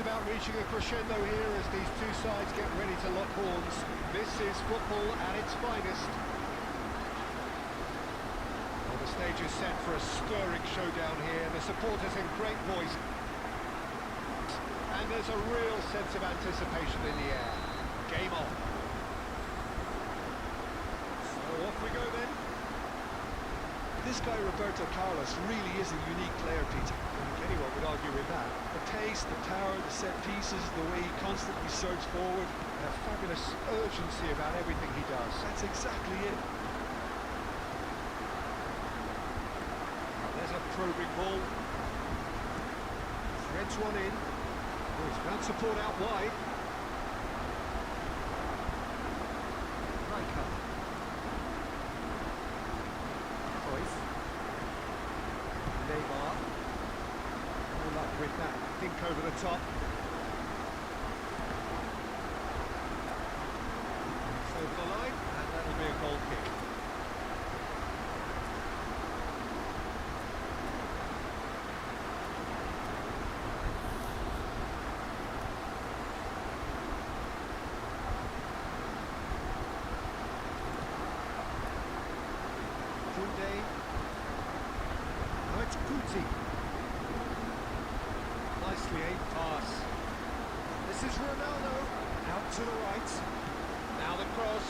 about reaching a crescendo here as these two sides get ready to lock horns. This is football at its finest. Well, the stage is set for a stirring showdown here. The supporters in great voice. And there's a real sense of anticipation in the air. Game on. So off we go then. This guy Roberto Carlos really is a unique player, Peter. I think anyone would argue with that. The pace, the power, the set pieces, the way he constantly surges forward. A fabulous urgency about everything he does. That's exactly it. There's a probing ball. Threads one in. Oh, he's found support out wide. Rijkaard. Cruyff. Neymar. No luck with that. Think over the top. It's over the line, and that'll be a goal kick. Now it's Guti. Nicely aimed pass. This is Ronaldo. Out to the right. Now the cross.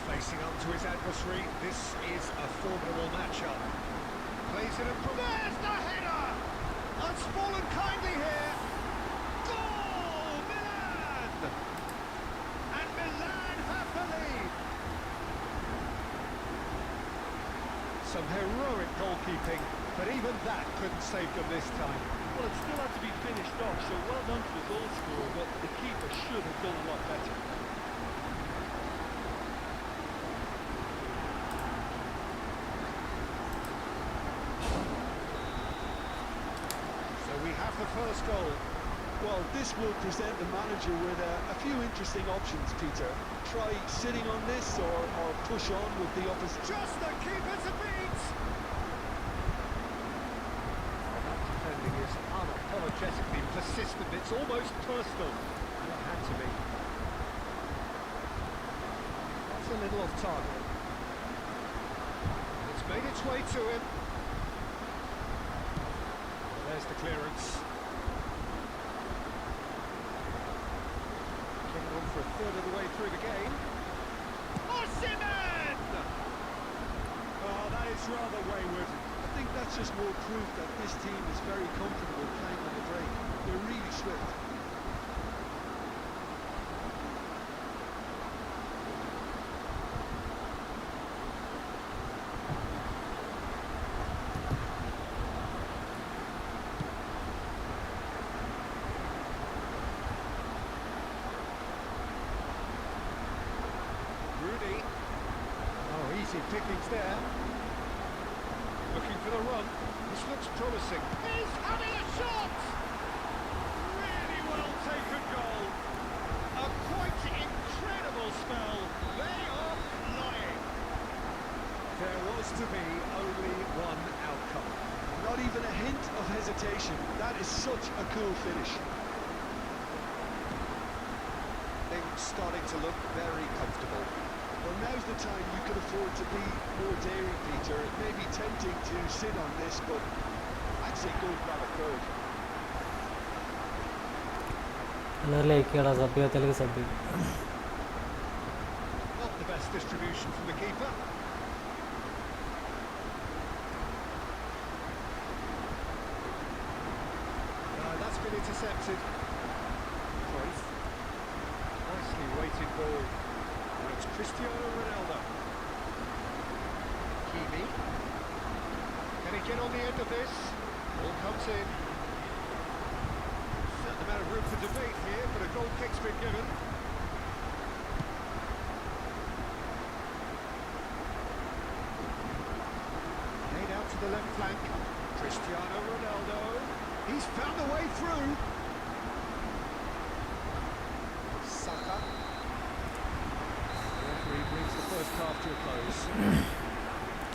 Facing up to his adversary, this is a formidable matchup. Plays it in from... There's the header! That's fallen kindly here. Goal! Milan! And Milan have the lead. Some heroic goalkeeping, but even that couldn't save them this time. Well, it still had to be finished off, so well done to the goal scorer, but the keeper should have done a lot better. We have the first goal. Well, this will present the manager with a few interesting options, Peter. Try sitting on this or push on with the opposite. Just the keeper to beat! That defending is unapologetically persistent. It's almost personal. And it had to be. That's a little off target. It's made its way to him. There's the clearance. Getting on for a third of the way through the game. Osimhen! Oh, that is rather wayward. I think that's just more proof that this team is very comfortable playing on the break. They're really swift. Easy pickings there. Looking for the run. This looks promising. He's having a shot! Really well taken goal. A quite incredible spell. They are flying. There was to be only one outcome. Not even a hint of hesitation. That is such a cool finish. Things starting to look very comfortable. Well, now's the time you can afford to be more daring, Peter. It may be tempting to sit on this, but I'd say go grab a third. Not the best distribution from the keeper. That's been intercepted. Cruyff. Nicely weighted ball. It's Cristiano Ronaldo. Kimi. Can he get on the end of this? Ball comes in. Certain amount of room for debate here, but a goal kick's been given. Laid out to the left flank. Cristiano Ronaldo. He's found a way through. after a close.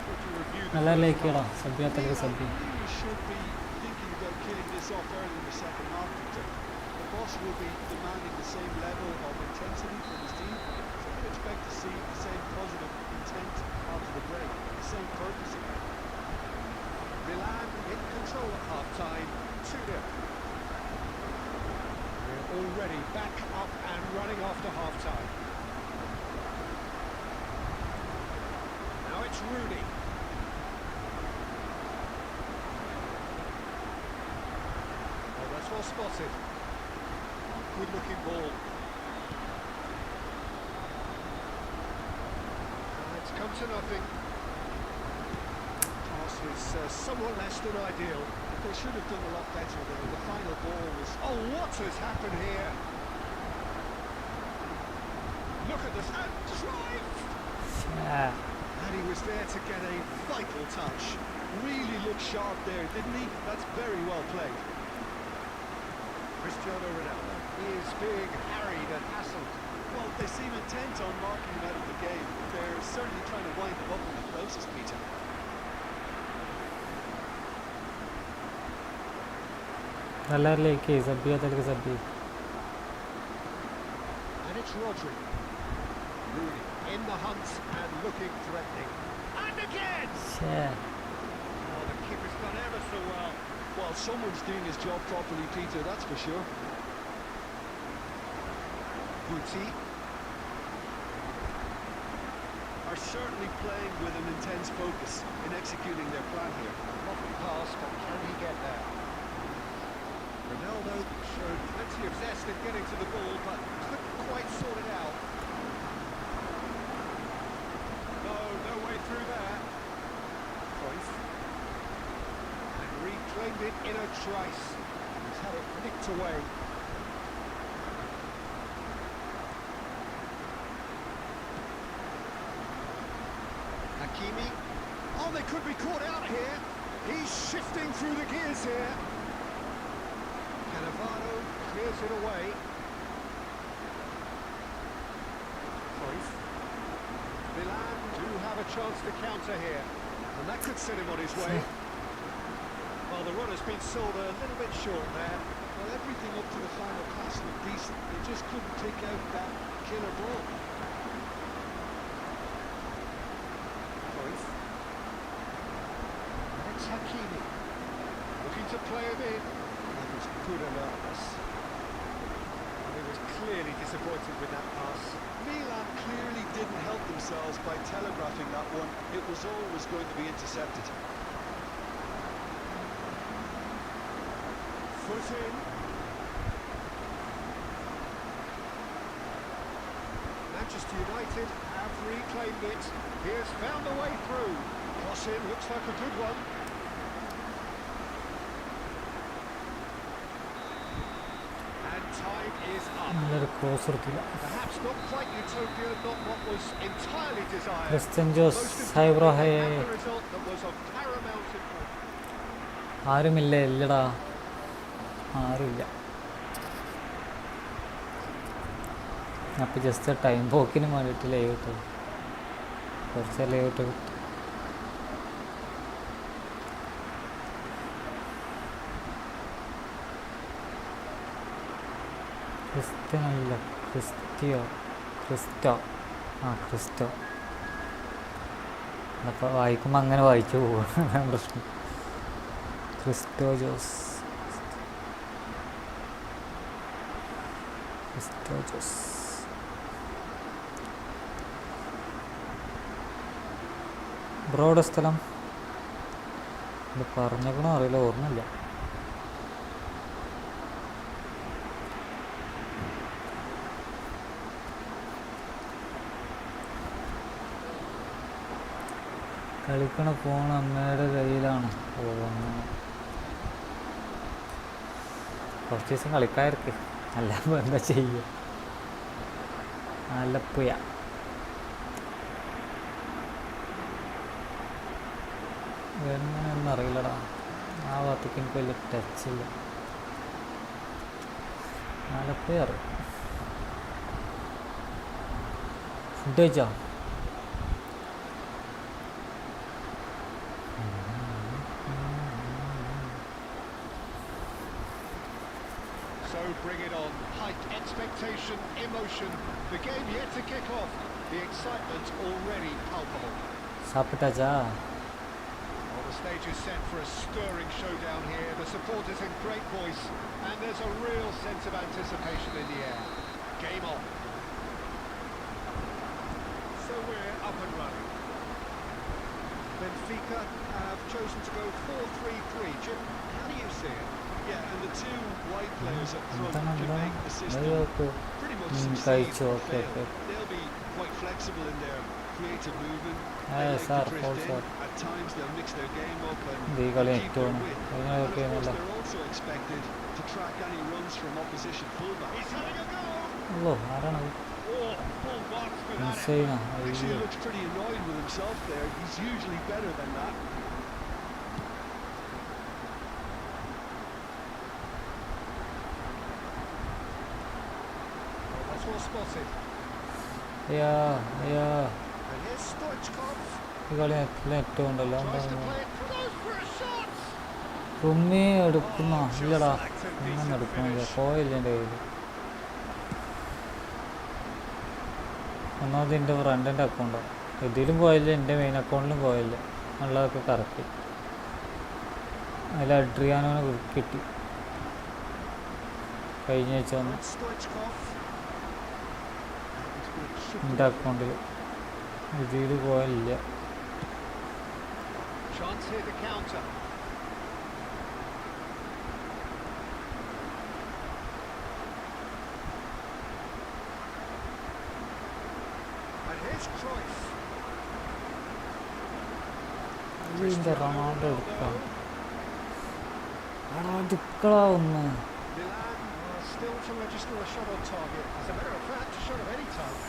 Good to review the നല്ല first ലേക്കിടാ half. സഭ്യത്തിലേക്ക് സഭ്യ Really should be thinking about killing this off early in the second half, Peter. The boss will be demanding the same level of intensity from his team, so we'd expect to see the same positive intent after the break, the same purpose again. Milan in control at half-time, 2-0. We're already back up and running after half-time. Now it's Rooney. Oh, that's well spotted. Good-looking ball. It's come to nothing. Pass was somewhat less than ideal. They should have done a lot better there. The final ball was... Oh, what has happened here? Look at this, and drive! And he was there to get a vital touch. Really looked sharp there, didn't he? That's very well played. Cristiano Ronaldo is being harried and hassled. Well, they seem intent on marking him out of the game. They're certainly trying to wind him up in the closest, Peter. നല്ല ലേക്ക് സഭ്യത്തിലേക്ക് സഭ്യ And it's Rodri. Rooney in the hunt and looking threatening. And again! Oh, the keeper's done ever so well. Well, someone's doing his job properly, Peter, that's for sure. Guti. Are certainly playing with an intense focus in executing their plan here. Lovely pass, but can he get there? Ronaldo showed plenty of zest in getting to the ball, but couldn't quite sort it out. No way through there. Cruyff. And reclaimed it in a trice. He's had it nicked away. Hakimi. Oh, they could be caught out here. He's shifting through the gears here. Cannavaro clears it away. Cruyff. Milan do have a chance to counter here, and that could set him on his way. Well, the run has been sold a little bit short there. Well, everything up to the final pass looked decent. They just couldn't pick out that killer ball. Cruyff. And it's Hakimi. Looking to play him in. That was good alertness. And he was clearly disappointed with that pass. Milan clearly didn't help themselves by telegraphing that one. It was always going to be intercepted. Foot in. Manchester United have reclaimed it. He has found a way through. Cross in, looks like a good one. And time is up. നല്ലൊരു cross എടുത്തില്ല. Perhaps not quite utopian, not what was entirely desired. Christian Jose Most hi bro high. important, and the result that was of paramount importance. ആരുമില്ല ഇല്ലടാ, ആരുമില്ല. അപ്പോൾ just time പോക്കിന് വേണ്ടിയിട്ട് live ഇട്ടു, കുറച്ച് live ഇട്ട് കിട്ടും. ക്രിസ്ത്യനല്ല, ക്രിസ്റ്റോ. ക്രിസ്റ്റോ. അപ്പോൾ വായിക്കുമ്പോൾ അങ്ങനെ വായിച്ചു പോകും, പ്രശ്നം. ക്രിസ്റ്റോ ജോസ്. ബ്രോയുടെ സ്ഥലം ഇത് പറഞ്ഞേക്കണോ അറിയില്ല, ഓർമ്മയില്ല. കളിക്കണ ഫോൺ അമ്മയുടെ കയ്യിലാണ്. കുറച്ച് ദിവസം കളിക്കാർക്ക്, അല്ലാതെ എന്താ ചെയ്യുക. ആലപ്പുഴ എങ്ങനെയൊന്നും അറിയില്ലടാ, ആ ഭാഗത്തേക്ക് എനിക്ക് വലിയ ടച്ചില്ല. ആലപ്പുഴ അറിയാം. ഫുഡ് കഴിച്ചോ? motion. The game yet to kick off. The excitement already palpable. சாப்பிட்டாச்சா? Well, the stage is set for a stirring showdown here. The supporters in great voice, and there's a real sense of anticipation in the air. Game on. So we're up and running. Benfica have chosen to go 4-3-3. Jim, how do you see it? Yeah, and the two wide players up front എന്താണ് can ഇവിടെ? make the system അയ്യോക്ക് pretty much succeed കഴിച്ചു. or okay fail. Okay. They'll be quite flexible in their creative movement. They Yes, like sir, to drift full in. shot. At times they'll mix their game up and ഈ കളി keep their ഏറ്റവും width. അതിനൊക്കെ And of course നല്ല they're also expected to track any runs from opposition fullbacks. He's having a go. അല്ലോ ആരാണത്? Oh, full marks for that. ഇൻസൈനാ. Actually, he looks pretty annoyed with himself there. He's usually better than that. That's well spotted. Yeah yeah And here's Stoichkov. ഈ കളി ഏറ്റവും ഉണ്ടല്ലോ. Tries to play it. Goes for a shot. Rummy എടുക്കുന്ന ഇല്ലടാ അങ്ങനെ എടുക്കണില്ല പോയില്ല എൻ്റെ കയ്യിൽ. ഒന്നാമത് എൻ്റെ ഫ്രണ്ടിൻ്റെ അക്കൗണ്ടാണ്. ഇതിലും പോയില്ല, എൻ്റെ മെയിൻ അക്കൗണ്ടിലും പോയില്ല. ഉള്ളതൊക്കെ കറക്റ്റ്. അതിൽ അഡ്രിയാനോനെ കിട്ടി കഴിഞ്ഞ ആഴ്ച വന്ന് Stoichkov. എൻ്റെ അക്കൗണ്ടിൽ. ഇതിൽ പോയില്ല. Chance here to counter. And here's Cruyff. ഇതിൻ്റെ റൊണാൾഡോ എടുക്കാം. ആടാ എടുക്കളാ ഒന്ന്. Milan still to register a shot on target. As a matter of fact, a shot of any type.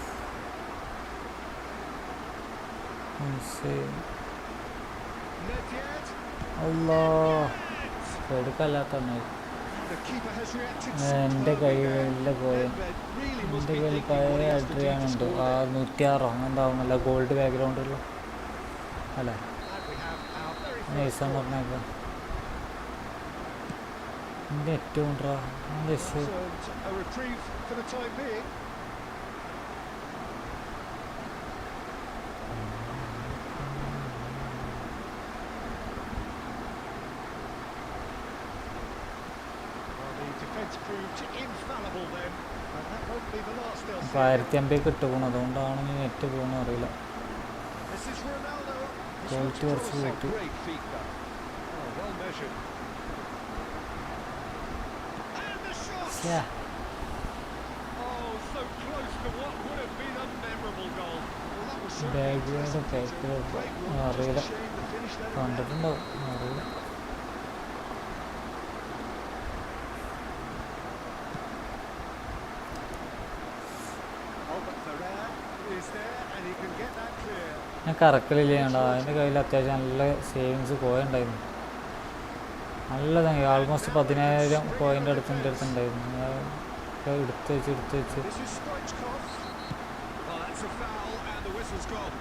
Nedved. Allah എടുക്കല്ലാത്ത The keeper has reacted എൻ്റെ കയ്യിലില്ല പോയ. Nedved really must എൻ്റെ be കയ്യിൽ thinking what he പഴയ has to do to അഡ്രിയാനുണ്ട്. score ആ there. 106 അങ്ങനെന്താവുമല്ല gold ബാക്ക്ഗ്രൗണ്ടുള്ള അല്ലേ? And we have our very first നൈസാന്ന് goal. പറഞ്ഞേക്കാം. എൻ്റെ ഏറ്റവും ഉണ്ടാ So, a reprieve for the time being. Well, the defence proved infallible then, and that won't be the last they'll see. 1050 കിട്ടുകയാണ്, അതുകൊണ്ടാണ് ഇനി net പോകുന്നത് അറിയില്ല. This is Ronaldo. This Quality looks കുറച്ച് promising. കിട്ടി. Great feet that. Oh, well measured. And the shot! ശ്ശേ, Oh, so close to what would have been a memorable goal. Well, that was background certainly back a great one. അറിയില്ല. Just a shame the finish let him down. കണ്ടിട്ടുണ്ടാവും അറിയില്ല. Albert Ferrer is there, and he can get that clear. ഞാൻ കറക്കലില്ല കണ്ടാ. എൻ്റെ കയ്യിൽ അത്യാവശ്യം നല്ല savings പോയുണ്ടായിരുന്നു. നല്ലതാണ്. ആൾമോസ്റ്റ് 10,000 പോയിൻ്റ് അടുത്ത് എൻ്റെ അടുത്തുണ്ടായിരുന്നു. ഞാൻ എടുത്ത് വെച്ച് This is Stoichkov. Well, that's a foul, and the whistle's gone.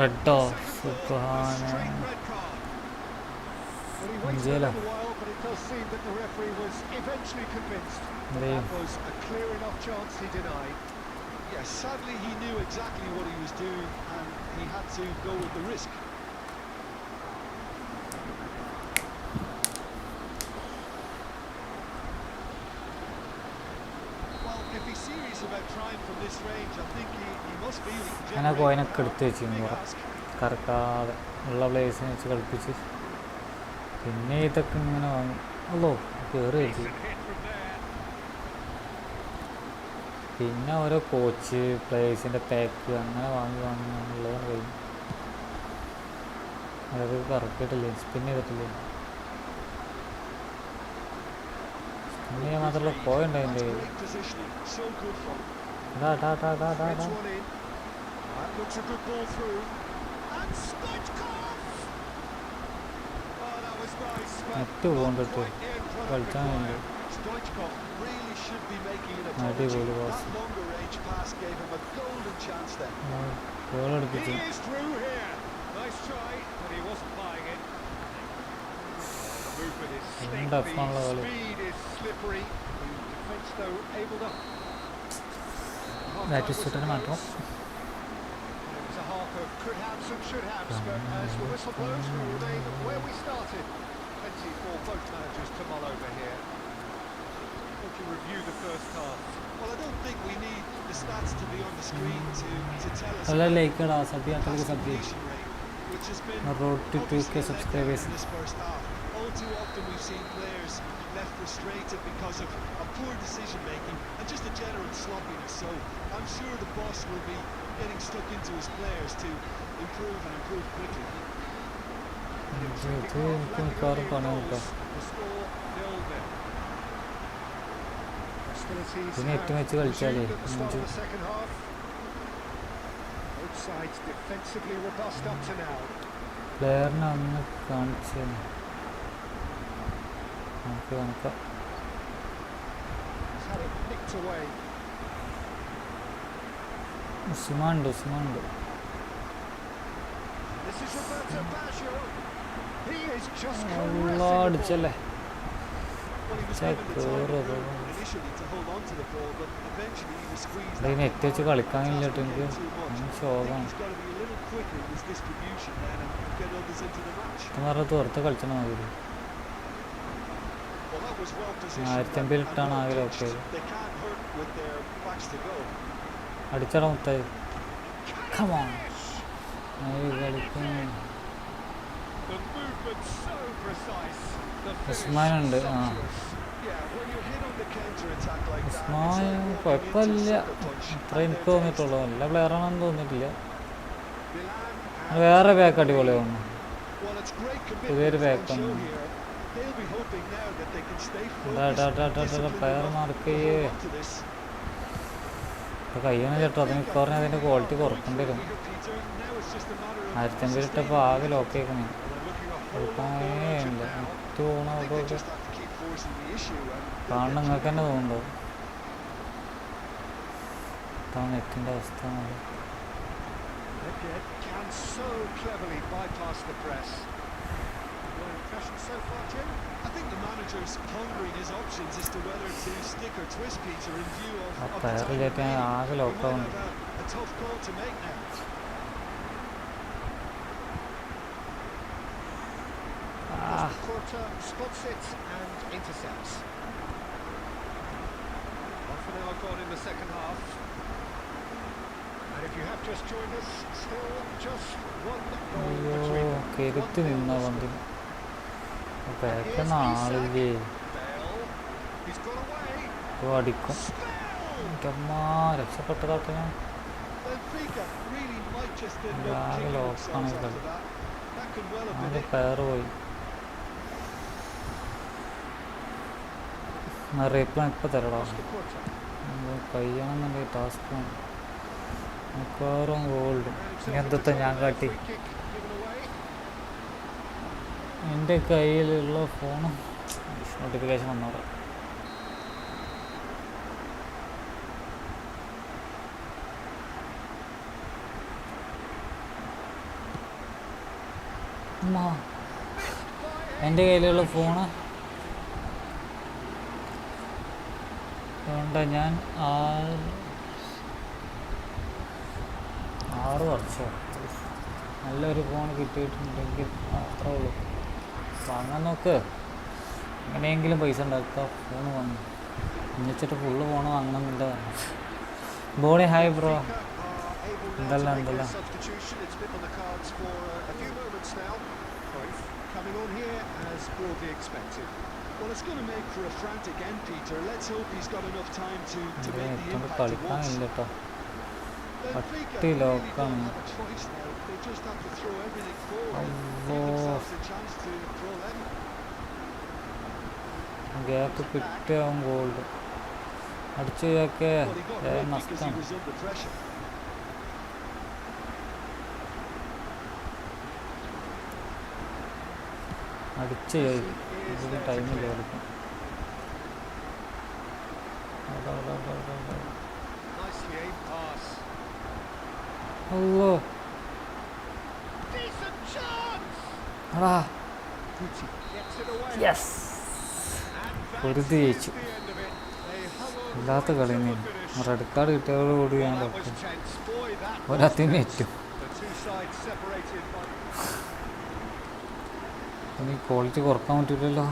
റെഡോ Second ball, a സുഖാണ്. straight red card. Well, he waited a Angela. little while, but it does seem that the referee was eventually convinced that Yeah. that was a clear enough chance he denied. Yes, sadly he knew exactly what he was doing and he had to go with the risk. Well, if he's serious about trying from this range, I think he must feel he can ഞാൻ ആ generate കോയിനൊക്കെ a എടുത്ത് വെച്ചിരുന്നു big കുറെ ask. കറക്കാതെ ഉള്ള പ്ലേസിനെ വെച്ച് കളിപ്പിച്ച്. പിന്നെ ഇതൊക്കെ ഇങ്ങനെ വാങ്ങി. അല്ലോ കയറി വെച്ച്. Decent hit from there. പിന്നെ ഓരോ കോച്ച് പ്ലേസിൻ്റെ പാക്ക് അങ്ങനെ വാങ്ങുള്ളതാണ് കഴിഞ്ഞു. അതായത് കറക്കിയിട്ടില്ലേ, സ്പിൻ ചെയ്തിട്ടില്ലേ. സ്പിൻ ചെയ്യാൻ മാത്രമല്ല പോയിണ്ടായിൻ്റെ That's കയ്യിൽ. great positioning, so good from Threads one in. That looks a good ball through. And Stoichkov! Oh, that was nice, but net not പോകണ്ടിട്ട് quite the end product കളിച്ചാൽ required. വേണ്ടി. Stoichkov really should be making an Maybe apology. we'll watch. That longer range pass gave him a golden chance then. Goal He അടിപ്പിച്ചു. is through here. Nice try, but he wasn't buying it. The movement is slick, End up on the the volley. speed is slippery. The defence, though, able to ബാറ്റിസ്റ്റൂട്ടിന് മാറ്റണം. It was a half of could haves and should haves, but as the whistle blows, we remain where we started. Plenty for both managers to mull over here. What do you review the first half? Well, I don't think we need the stats to be on the screen to tell us All about like it, the sub pass completion rate, which has been road to 2K obviously a letdown subscribers. in this first half. All too often we've seen players left frustrated because of poor decision making and just a general sloppiness. So I'm sure the boss will be getting stuck into his players to improve and improve quickly. The score 0-0. Hostilities Ini ഏറ്റവും വെച്ച് കളിച്ചാലേ resumed at the start of the second half. Both sides defensively robust up to now. പ്ലെയറിനെ ഒന്ന് കാണിച്ച് നമുക്ക് നോക്കാം. He's had it nicked away. ഉസ്മാനുണ്ട്. This is Roberto Baggio. He is just അടിച്ചല്ലേ. Well, he was given the time and room initially to hold on to the ball, but eventually he was squeezed out. Net വെച്ച് കളിക്കാനില്ല എനിക്ക് too much. ശോകമാണ്. He's got to be a little quicker in his distribution then and get others into the match. തുറത്ത് കളിച്ചാൽ മതി. Well, that was well positioned. 1500 ഇട്ടാണ് ആകെ okay. They can't hurt with their backs to go. അടിച്ചട മുത്തായി. Come on. കളിക്കും. The movement so precise. The finish ഉസ്മാനുണ്ട്. sumptuous. Yeah, when you hit on the counter attack like that, Usman it's like കുഴപ്പമില്ല. walking into sucker punch. അത്ര എനിക്ക് തോന്നിയിട്ടുള്ളൂ. നല്ല പ്ലെയറാണെന്ന് തോന്നിയിട്ടില്ല. Milan വേറെ back അടിപൊളിയാണ്. Well, it's great പുതിയൊരു commitment back on show ആണ്. here. They'll be hoping now that they can stay player mark ചെയ്യേ. focused to this. ഇപ്പോൾ കയ്യാണ് ചേട്ടോ. അതിന് കുറഞ്ഞ അതിൻ്റെ ക്വാളിറ്റി കുറക്കേണ്ടി വരും. Peter, now it's just a matter of 1500 ഇട്ടപ്പോൾ ആകെ ലോക്ക് ആക്കണേ. കൊടുക്കാനേ ഇല്ല. നെറ്റ് പോകണ they അതൊക്കെ just have to keep forcing the issue and കാണണം. നിങ്ങൾക്ക് തന്നെ തോന്നുന്നുണ്ടോ ഇതാണ് നെറ്റിൻ്റെ അവസ്ഥ? Leggett can so cleverly bypass the press. Your impression so far, Jim? I think the manager's pondering his options as to whether to stick or twist Peter in view of the player time കയറ്റാൻ remaining. ആകെ He might ലോക്കാവുന്നു. have a tough call to make now. Porter spots it and intercepts. Half an hour gone in the second half. And if you have just joined us, still just one goal അയ്യോ between them. കരുത്ത് 1-0 നിന്നാ score. വണ്ടി. And back here's നാളില്ലേ. Isak. Bell. He's got away. ഇപ്പോൾ അടിക്കും. Spell. എൻ്റെ അമ്മ രക്ഷപ്പെട്ടതാട്ടെ ഞാൻ. Benfica really might just end Yeah, up kicking hello, themselves Connor. after that. That could well have ആകെ been it. പ്ലെയർ പോയി. റീപ്ലൈ ഇപ്പോൾ തരടാ. Oscar Porter. കഴിയണമെന്നുണ്ടെങ്കിൽ ടാസ്ക്കാണ്. മിക്കവാറും gold. എന്തൊക്കെ ഞാൻ കാട്ടി. Free kick given away. എൻ്റെ കയ്യിലുള്ള ഫോണും നോട്ടിഫിക്കേഷൻ വന്നോളാം. എൻ്റെ കയ്യിലുള്ള ഫോണ് അതുകൊണ്ട് ഞാൻ 6 വർഷം നല്ലൊരു ഫോൺ കിട്ടിയിട്ടുണ്ടെങ്കിൽ മാത്രമേ ഉള്ളൂ വാങ്ങാൻ നോക്ക്. എങ്ങനെയെങ്കിലും പൈസ ഉണ്ടാക്കുക. ഫോൺ വാങ്ങും എന്നുവെച്ചിട്ട് ഫുള്ള് ഫോണ് വാങ്ങണമെന്നില്ല. ബോണി hi bro. Able now to make their substitution. It's been on the cards for a few moments now. Cruyff coming on here as broadly expected. Well, it's going to make for a frantic end, Peter. Let's hope he's got enough time to make the നെറ്റോണ്ട് impact he wants. കളിക്കാനില്ല കേട്ടോ. Benfica പട്ടി really ലോക്കാണ്. don't have a choice now. They just have to throw everything forward and അയ്യോ. give themselves a chance to throw them. Gap കിട്ടിയാവും gold. അടിച്ചു ചോക്കെ Well, he got rid because he നഷ്ടമാണ്. was under pressure. അടിച്ചു പോയി. ഇതിന് ടൈമില്ല കളിക്കാൻ. Nicely aimed pass. അല്ലോ Decent chance. അടാ. Gets it away. Yes And ഒരു that's ജയിച്ചു. the end of it. They hung on ഇല്ലാത്ത right കളി till the തന്നെ. finish. റെഡ് കാർഡ് കിട്ടിയതോടുകൂടി ഞാൻ Well, that was tense. Boy, that was ഒരത്തിന് tense. ഏറ്റവും The two sides separated by... ഇനി quality കുറക്കാൻ പറ്റില്ലല്ലോ.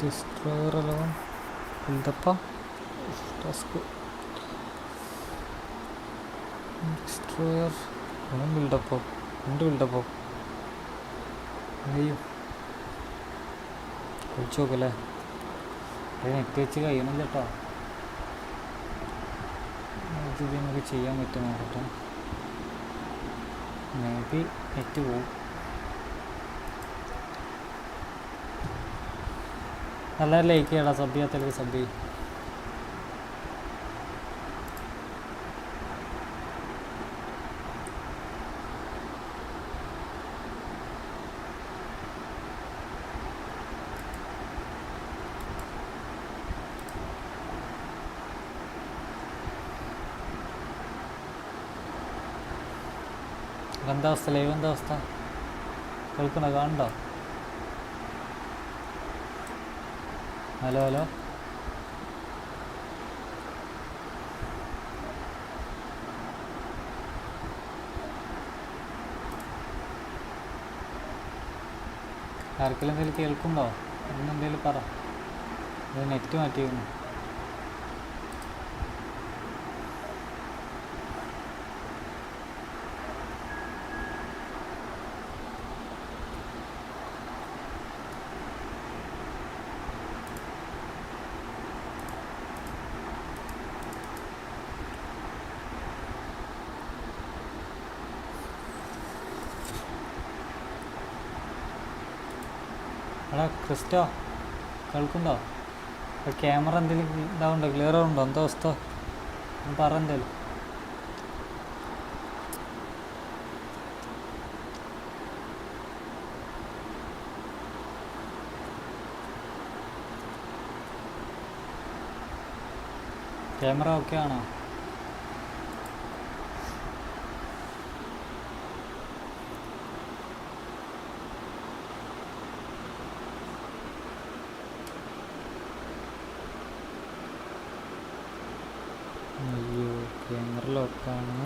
Destroyer alone. Build-up. Task. Destroyer. Build-up. Build-up. അയ്യോ കുളിച്ച് നോക്കല്ലേ. അത് നെറ്റ് വെച്ച് കഴിയണം ചേട്ടാ. ഇത് നമുക്ക് ചെയ്യാൻ പറ്റും നോക്കട്ടെ. മേ ബി നെറ്റ് പോവും. നല്ല ലൈക്ക് ചെയ്യടാ. സബ് ചെയ്യാത്തവർക്ക് സബ് ചെയ്യും. എന്താ അവസ്ഥ? ലൈവ് എന്താ അവസ്ഥ? കേൾക്കണോ? കാണണ്ടോ? Hello hello. ആർക്കെങ്കിലും എന്തെങ്കിലും കേൾക്കുന്നുണ്ടോ? എന്തെങ്കിലും പറ. ഇത് നെറ്റ് മാറ്റിയിരുന്നു. എടാ ക്രിസ്റ്റോ കേൾക്കുന്നുണ്ടോ? ക്യാമറ എന്തെങ്കിലും ഇതാവുണ്ടോ? ക്ലിയർ ആവുണ്ടോ? എന്താ അവസ്ഥ? പറ എന്തേലും. ക്യാമറ ഓക്കെ ആണോ? അയ്യോ ക്യാമറ ലോക്കാണ്.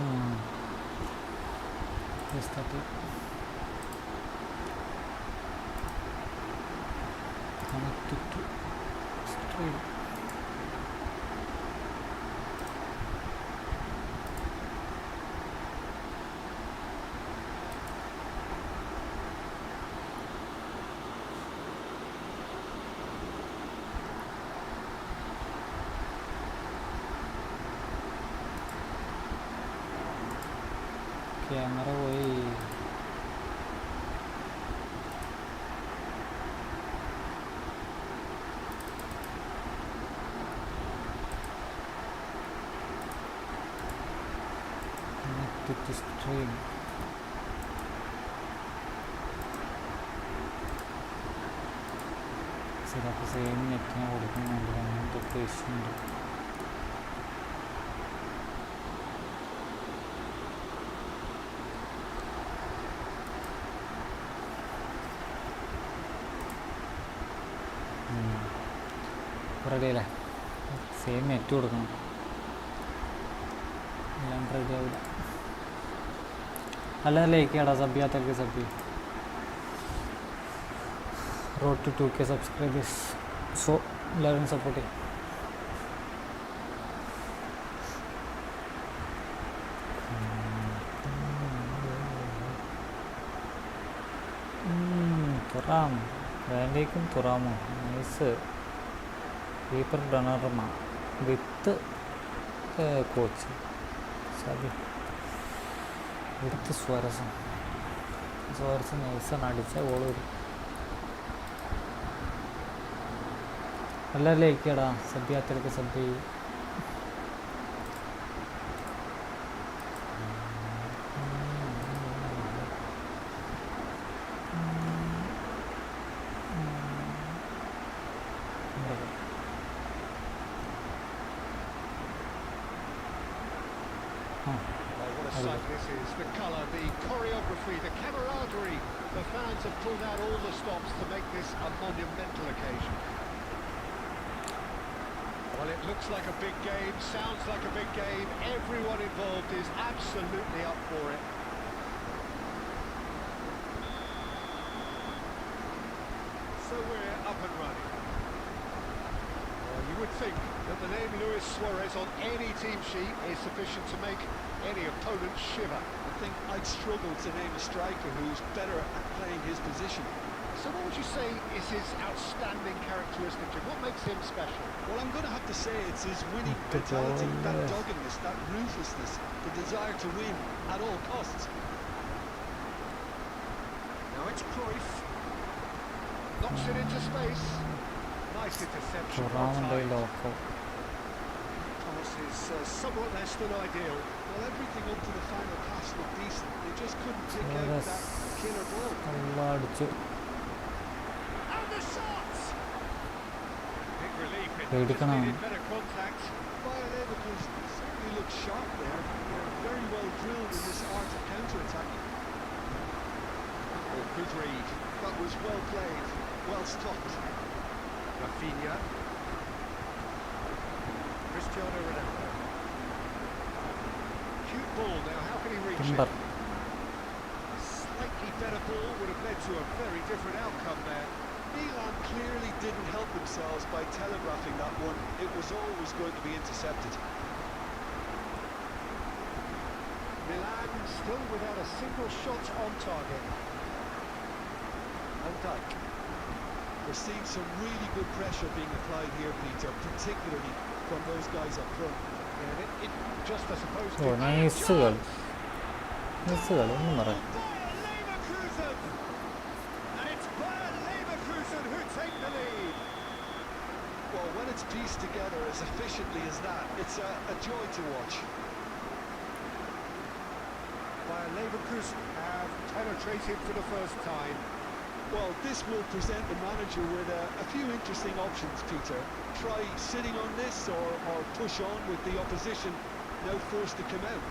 Connect to stream. ക്യാമറ പോയി. സ്ട്രീം ചിലപ്പോൾ സെയിം നെറ്റിനെ കൊടുക്കുന്നുണ്ട്. അങ്ങനത്തെ ഇഷ്യൂ ഉണ്ട്. റെഡി അല്ലേ? സെയിം നെറ്റ് കൊടുക്കണം. എല്ലാം റെഡി ആവില്ല. അല്ല ലൈക്ക് ചെയ്യടാ. സബ് ചെയ്യാത്തവർക്ക് സബ് ചെയ്യും. Road to 2K subscribers. So എല്ലാവരും സപ്പോർട്ട് ചെയ്യും. തുറാം വേണ്ടേക്കും തുറാമോ. നൈസ്. കീപ്പർ ഡണർമ വിത്ത് കോച്ച് സബി വിത്ത് സ്വരസം. സ്വരസം നൈസാണ്. അടിച്ച ഗോൾ വരും. എല്ലാവരും ലയിക്കടാ, സബ് യാത്രയ്ക്ക് സബ് ചെയ്യും. What a sight this is. The colour, the choreography, the camaraderie. The fans have pulled out all the stops to make this a monumental occasion. Well, it looks like a big game, sounds like a big game. Everyone involved is absolutely up for it. So we're up and running. Well, you would think that the name Luis Suarez on any team sheet is sufficient to make any opponent shiver. I think I'd struggle to name a striker who's better at playing his position. So what would you say is his outstanding characteristic, Jim? What makes him special? Well, I'm going to have to say it's his winning mentality, that doggedness, that ruthlessness, the desire to win at all costs. Now it's Cruyff. Knocks it into space. Nice interception. Well timed. Pass is somewhat less than ideal. Well, everything up to the final pass looked decent. They just couldn't pick out that killer ball. And the shots! Big relief. It Really just can't. needed better contact. Bayer Leverkusen certainly looked sharp there. They're very well drilled in this art of counter-attacking. Oh, good read. That was well played, well stopped. Rafinha. Cristiano Ronaldo. Cute ball now, how can he reach Timber. it? Slightly better ball would have led to a very different outcome there. Milan clearly didn't help themselves by telegraphing that one. It was always going to be intercepted. Milan still without a single shot on target. Van Dijk. We're seeing some really good pressure being applied here, Peter, particularly from those guys up front. And it just, I suppose, ഓ നൈസുകൾ ഒന്നും പറയാം. Bayer Leverkusen! And it's Bayer Leverkusen who take the lead. Well, when it's pieced together as efficiently as that, it's a joy to watch. Bayer Leverkusen have penetrated for the first time. Well, this will present the manager with a few interesting options, Peter. Try sitting on this or push on with the opposition now forced to come out.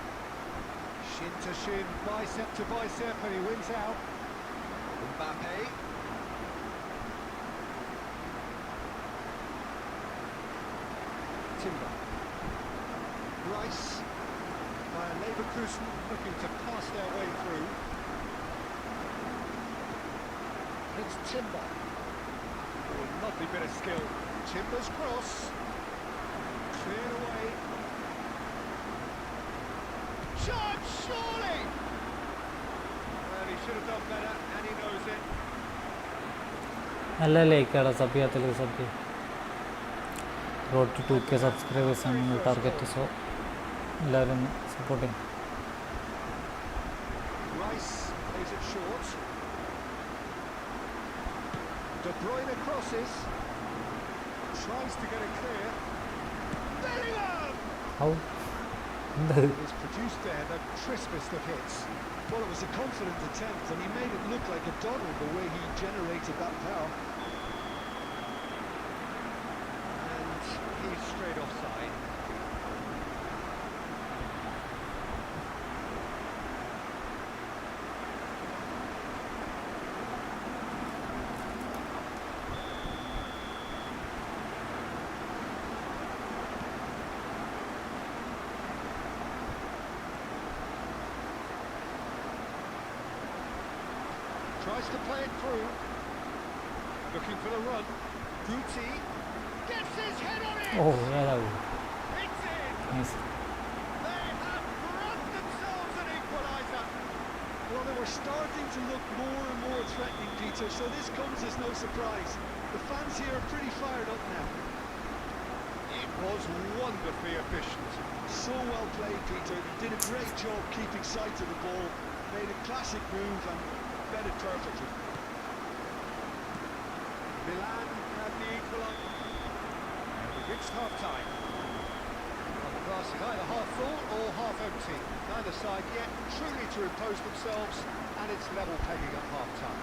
Shin to shin, bicep to bicep, and he wins out. Mbappe. Timber. Rice. Bayer Leverkusen looking to pass their way through. It's Timber. Oh, lovely bit of skill. Timber's cross. Cleared away. Shot, surely! Well, he should have done better, and he knows it. നല്ല ലൈക്കാടാ, sub യാത്രയ്ക്ക് sub. Road to 2K സബ്സ്ക്രൈബേഴ്സാണ് നിങ്ങൾ target. So എല്ലാവരും support ചെയ്യും. Rice plays it short. De Bruyne crosses. Tries to get it clear. Bellingham! ഔ He's produced there the crispest of hits. Well, it was a confident attempt, and he made it look like a doddle the way he generated that power. And he's straight offside. Tries to play it through. Looking for the run. Guti gets his head on it. ഓ ഏതാവും It's in. Nice. They have brought themselves an equaliser. Well, they were starting to look more and more threatening, Peter, so this comes as no surprise. The fans here are pretty fired up now. It was wonderfully efficient. So well played, Peter. Did a great job keeping sight of the ball. Made a classic move and read it perfectly. Milan had the equaliser. reached half-time. Well, the glass is either half full or half empty. Neither side yet truly to impose themselves, and it's level pegging at half-time.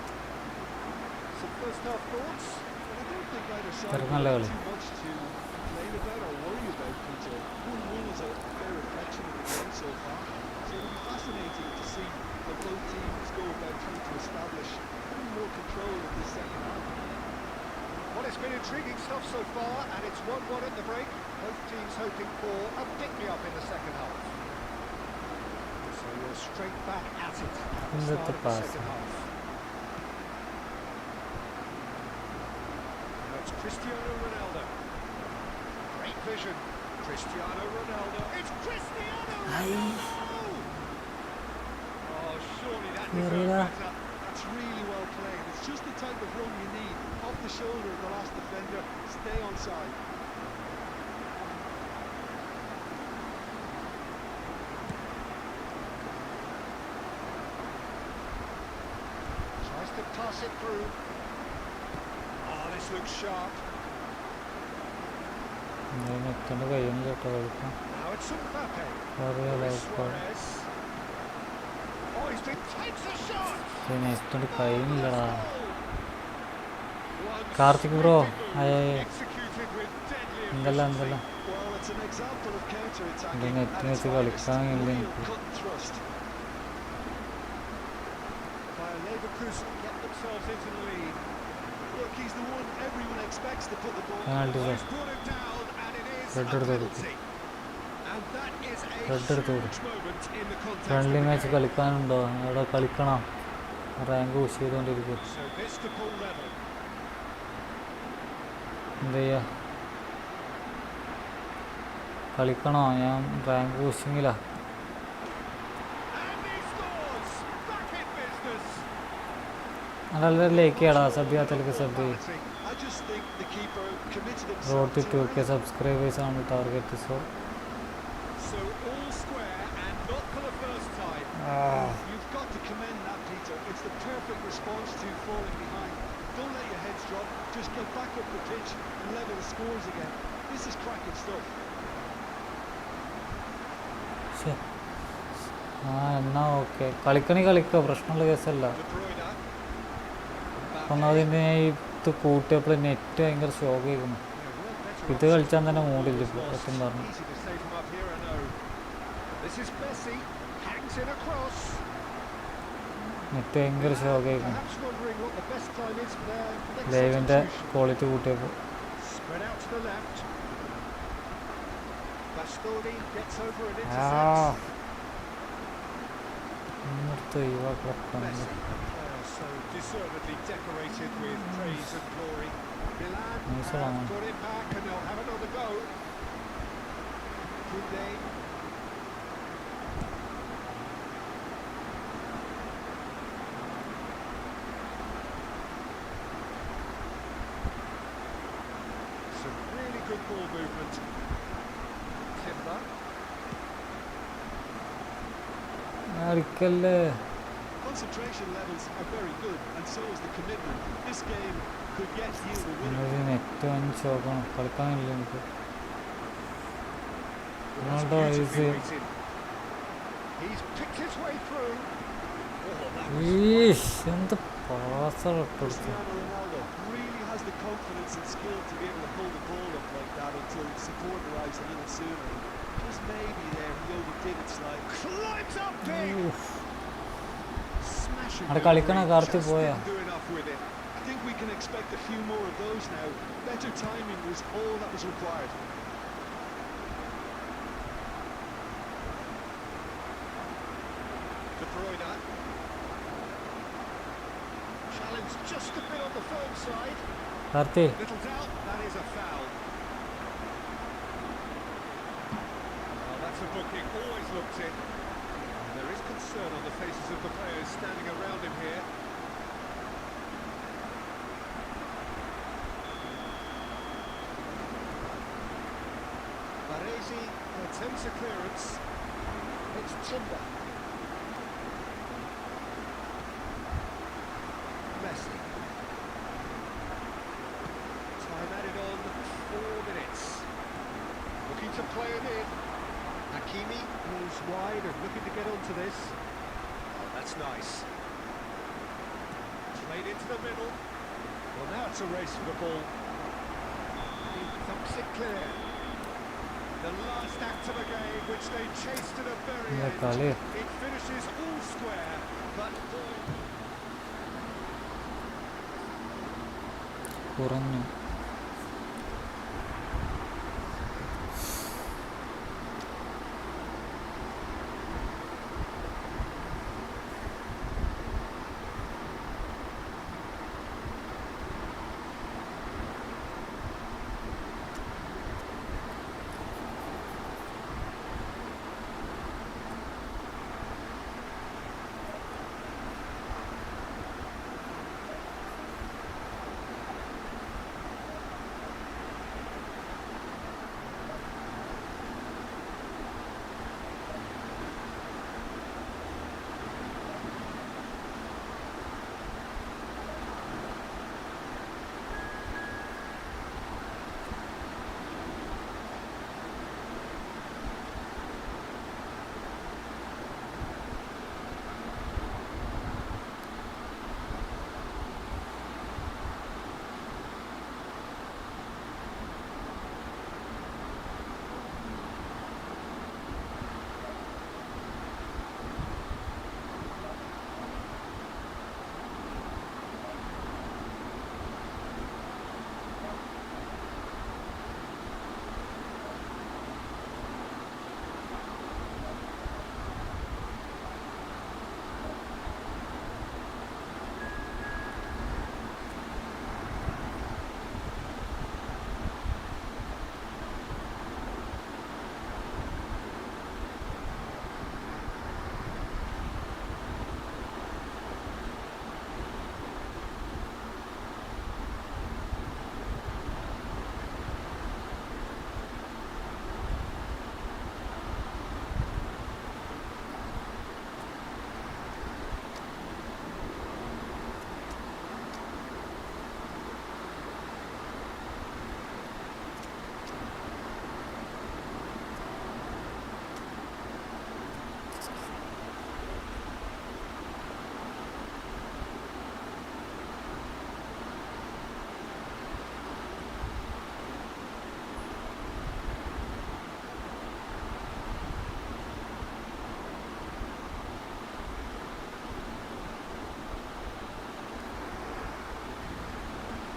Some first-half thoughts? Well, I don't think either side Terminal will level. have too much to complain about or worry about, Peter. 1-1 is a fair reflection of the game so far. So it'll be fascinating to see how both teams go about trying to establish more control of this second half. Well, it's been intriguing stuff so far, and it's 1-1 at the break. Both teams hoping for a pick-me-up in the second half. So we're straight back at it at the start of the second half. Now it's Cristiano Ronaldo. Great vision. Cristiano Ronaldo. It's Cristiano Ronaldo! Oh, surely that deserves better. That's really well played. It's just the type of run you need. Off the shoulder of the last defender, stay onside. Tries to pass it through. Oh, this looks sharp. ഇതിന് എത്തേണ്ട കഴിയുന്നില്ല കേട്ടോ കളിക്കാൻ. Now it's Mbappe. അറിയാലോ Suarez. Oh, he's been takes a shot. ഇതിന് എത്തേണ്ട കഴിയുന്നില്ലടാ. One Karthik bro executed with deadly എന്തെല്ലാം efficiency. എന്തെല്ലാം Well, it's an example of counter-attacking ഇതിന് at എത്തി its വെച്ച് finest. കളിക്കാനില്ല Real എനിക്ക്. cut and thrust. While Leverkusen get themselves into the lead. Look, he's the one everyone expects to put the ball. Penalty Oh, shot. he's brought it down, and it is a Red card penalty. And that is a Red card huge moment in the context friendly of the match game. കളിക്കാനുണ്ടോ അവിടെ കളിക്കണം rank push ചെയ്തുകൊണ്ടിരിക്കും So this to pull level. എന്ത് ചെയ്യാ കളിക്കണോ ഞാൻ rank പുഷിങ്ങില്ല And he scores! Back in business. നല്ല ലേക്ക് ചെയ്യടാ സബ് ചെയ്യാത്തലേക്ക് sub Penalty. I just think the keeper committed road himself to to 2K subscribers ആണ് target so So all square and not for the first time. You've got to commend that, Peter. It's the perfect response to falling behind. Don't let your heads drop. Just get back up the pitch and level the scores again. This is cracking stuff. ആ എന്നാ okay കളിക്കണി കളിക്കുക പ്രശ്നമുള്ള കേസല്ല De Bruyne. ഒന്നാമത് തന്നെ ഇത് കൂട്ടിയപ്പോൾ net ഭയങ്കര shock ആയിരുന്നു ഇത് കളിച്ചാൽ തന്നെ മൂടില്ല ഇപ്പോൾ സത്യം പറഞ്ഞു Easy to save him up here, I know. This is Messi. Hangs in a cross. Net ഭയങ്കര ഷോക്ക് ആയിരുന്നു Perhaps wondering what the best time is for their next ലൈവിൻ്റെ substitution. ക്വാളിറ്റി കൂട്ടിയപ്പോൾ Spread out to the left. Bastoni gets over and ആ intercepts. ഇന്നത്തെ ഒഴിവാക്കണം Messi, a player so deservedly decorated with praise and glory. Milan Nice have one. got it back and they'll have another go. Koundé. Some really good ball movement. Timber. കളിക്കല്ലേ Concentration levels are very good, and so is the commitment. This game could yet yield a winner. ഇന്നൊരു net വൻ ഷോക്കാണ് കളിക്കാനില്ല എനിക്ക് Well, that's Ronaldo beautifully is weighted. He's picked his way through. Oh, that was ഈശ് എന്ത് പാസ്സാണ് ഇട്ടെടുത്ത് Cristiano Ronaldo really has the confidence and skill to be able to hold the ball up like that until support arrives a little sooner. Just maybe there he overdid it slightly. climbs up big. Smashing. അവിടെ കളിക്കണ delivery, Karti just പോയാ didn't do enough with it. I think we can expect a few more of those now. Better timing was all that was required. De Bruyne. Challenge just a bit on the firm side. Karthi Little doubt, that is a foul. Oh, that's a booking, always looks it. And there is concern on the faces of the players standing around him here. Baresi attempts a clearance. It's Timber. Messi. Time added on 4 minutes. to play it in. Hakimi moves wide and looking to get onto this. Oh, that's nice. Played into the middle. Well, now it's a race for the ball. He thumps it clear. The last act of a game, which they chased to the very end. It finishes all square, but കുറഞ്ഞു.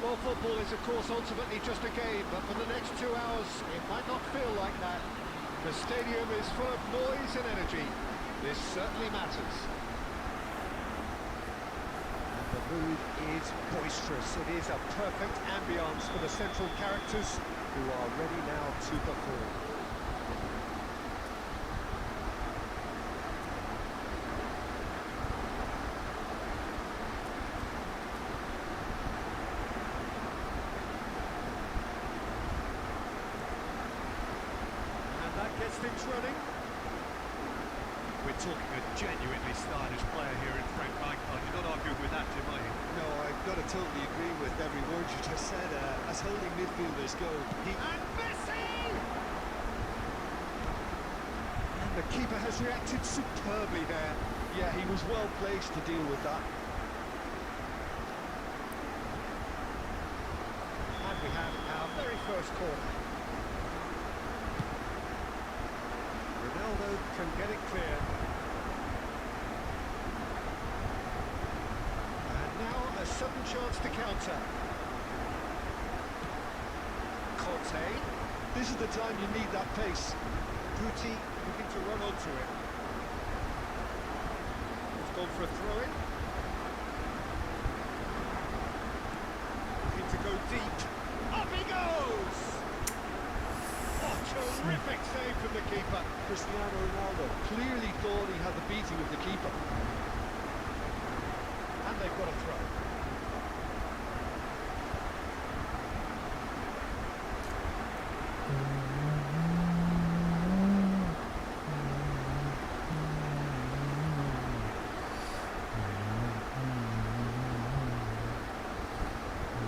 Well, football is, of course, ultimately just a game, but for the next 2 hours, it might not feel like that. The stadium is full of noise and energy. This certainly matters. And the mood is boisterous. It is a perfect ambience for the central characters, who are ready now to perform. Gets things running. We're talking a genuinely stylish player here in Frank Rijkaard. You're not arguing with that, Jim, are you? No, I've got to totally agree with every word you just said. As holding midfielders go, And Messi! And the keeper has reacted superbly there. yeah, he was well placed to deal with that. And we have our very first corner. Ronaldo can get it clear. And now a sudden chance to counter. Conte. This is the time you need that pace. Guti looking to run onto it. It's gone for a throw-in. Looking to go deep. Up he goes! Oh, terrific save from the keeper. Cristiano Ronaldo clearly thought he had the beating of the keeper. And they've got a throw.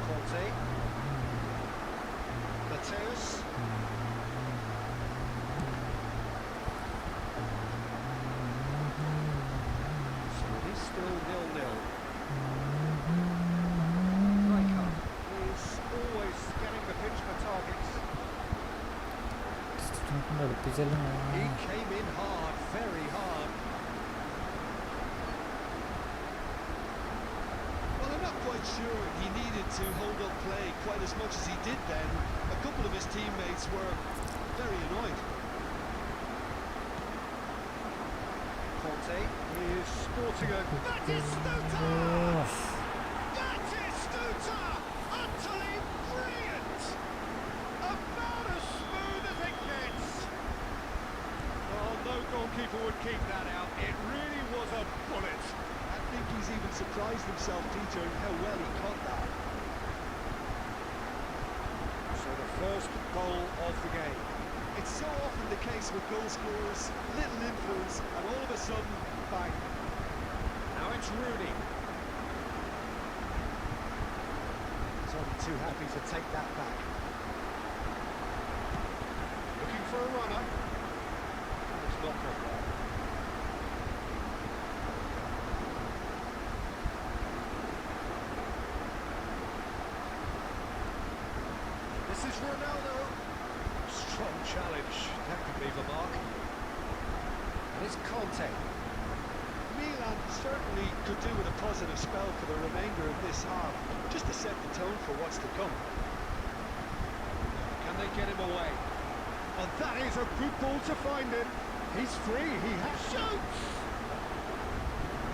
Conte. Mateus. ഒപ്പിച്ചാലും He came in hard, very hard. Well, I'm not quite sure he needed to hold up play quite as much as he did then. A couple of his teammates were very annoyed. Conte is sporting a... Batistuta! Batistuta! Utterly brilliant! About as smooth as it gets. Oh, no goalkeeper would keep that out. It really was a bullet. I think he's even surprised himself, Peter, in how well he caught that. So the first goal of the game. It's so often the case with goal scorers, little influence, and all of a sudden, bang. Now it's Rooney. He's only too happy to take that back. Looking for a runner. It's not got there. This is Ronaldo. Strong challenge. That could leave a mark. And it's Conte. Milan certainly could do with a positive spell for the remainder of this half, just to set the tone for what's to come. Can they get him away? And that is a good ball to find him. He's free. He has shoots.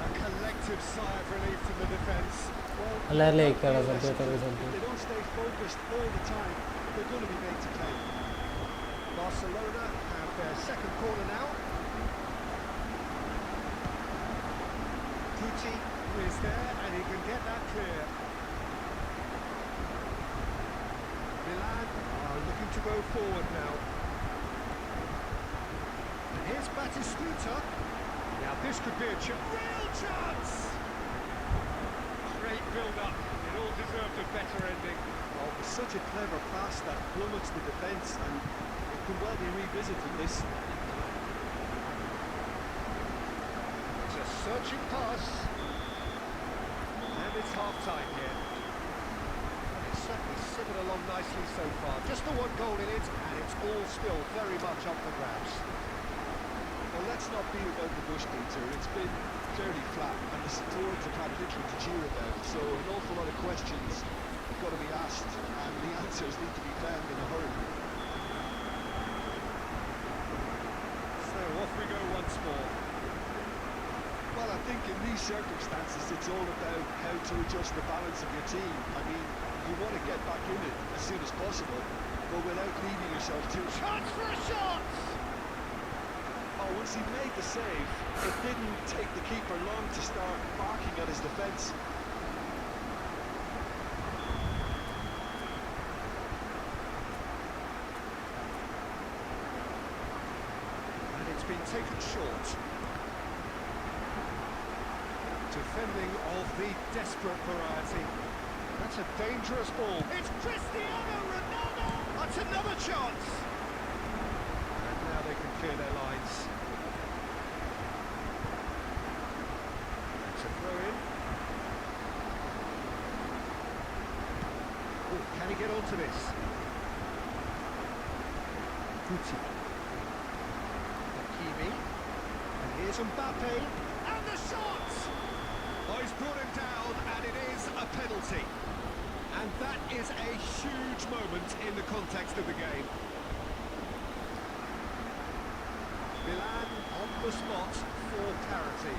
A collective sigh of relief from the defence. Well, എല്ലാവരും if ലൈക്കാണ് they subject don't stay focused all the time, they're going to be made to pay. Barcelona have their second corner now. Guti is there and he can get that clear. Milan are looking to go forward now. And here's Batistuta. Now this could be a real chance! Great build-up. It all deserved a better ending. Oh, it was such a clever pass that plummets the defence, and it could well be revisited this. It's a searching pass. And it's half-time here. It's certainly simmered along nicely so far. Just the one goal in it, and it's all still very much up for grabs. Well, let's not beat about the bush, Peter. It's been fairly flat, and the supporters have had little to cheer about, so an awful lot of questions have got to be asked, and the answers need to be found in a hurry. So off we go once more. Well, I think in these circumstances, it's all about how to adjust the balance of your team. I mean, you want to get back in it as soon as possible, but without leaving yourself too... Chance for a shot! Oh, once he made the save, it didn't take the keeper long to start barking at his defence. And it's been taken short. Defending of the desperate variety. That's a dangerous ball. It's Cristiano Ronaldo! That's another chance! And now they can clear their lines. That's a throw in. Oh, can he get onto this? Guti. Hakimi. And here's Mbappe. And the shot! Oh, he's brought him down, and it is a penalty. And that is a huge moment in the context of the game. Milan on the spot for parity.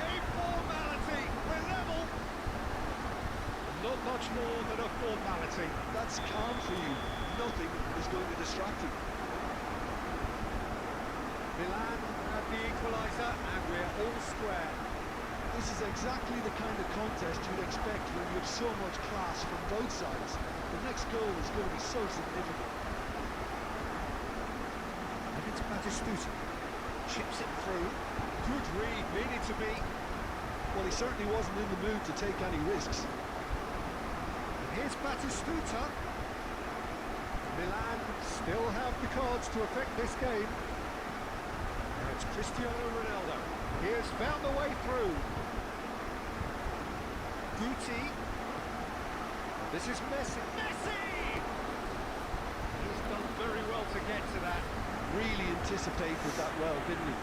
A formality. We're level. Not much more than a formality. That's calm for you. Nothing is going to distract you. Milan have the equaliser, and we're all square. This is exactly the kind of contest you'd expect when you have so much class from both sides. The next goal is going to be so significant. And it's Batistuta. Chips it through. Good read, needed to be. Well, he certainly wasn't in the mood to take any risks. And here's Batistuta. Milan still have the cards to affect this game. Now it's Cristiano Ronaldo. He has found the way through. Guti. This is Messi. Messi! He's done anticipated that well, didn't he?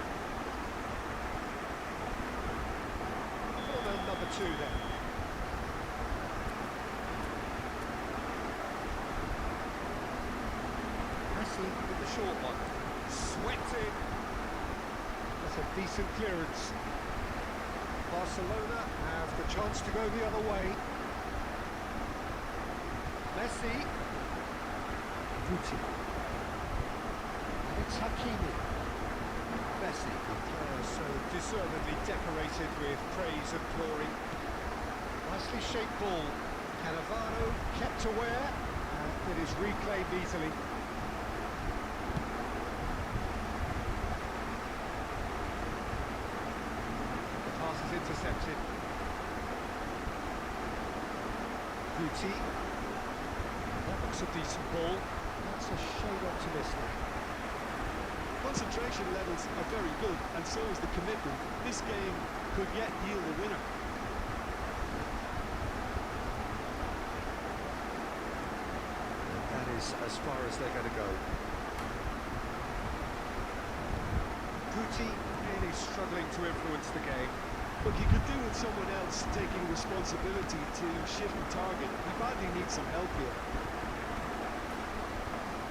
Corner number 2 then. Messi with the short one. Swept in. That's a decent clearance. Barcelona have the chance to go the other way. Messi. Guti. And it's Hakimi. Messi, a player so deservedly decorated with praise and glory. Nicely shaped ball. Cannavaro kept aware, and it is reclaimed easily. The pass is intercepted. Guti. That looks a decent ball. That's a shade optimistic. Concentration levels are very good, and so is the commitment. This game could yet yield a winner. That is as far as they're going to go. Guti really struggling to influence the game. Look, he could do with someone else taking responsibility to shift the target. He badly needs some help here.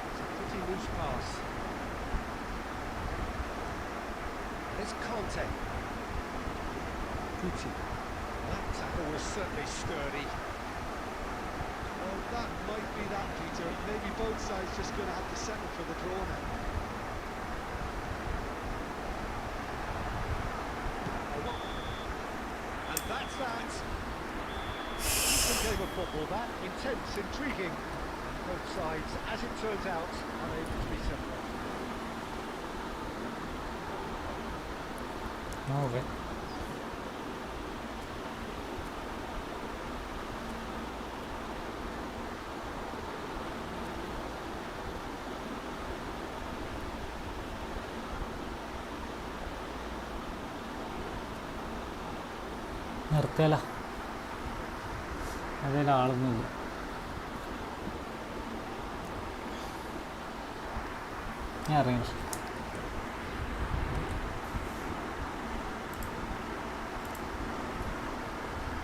It's a pretty loose pass. It's Conte. Guti. That tackle was certainly sturdy. Well, that might be that, Peter. Maybe both sides just going to have to settle for the draw now. And that's that. Decent game of football, that. Intense, intriguing. Both sides, as it turns out, unable to be separated. Okay. നിർത്തല അതിലാളൊന്നുമില്ല. ഞാൻ അറിയാം.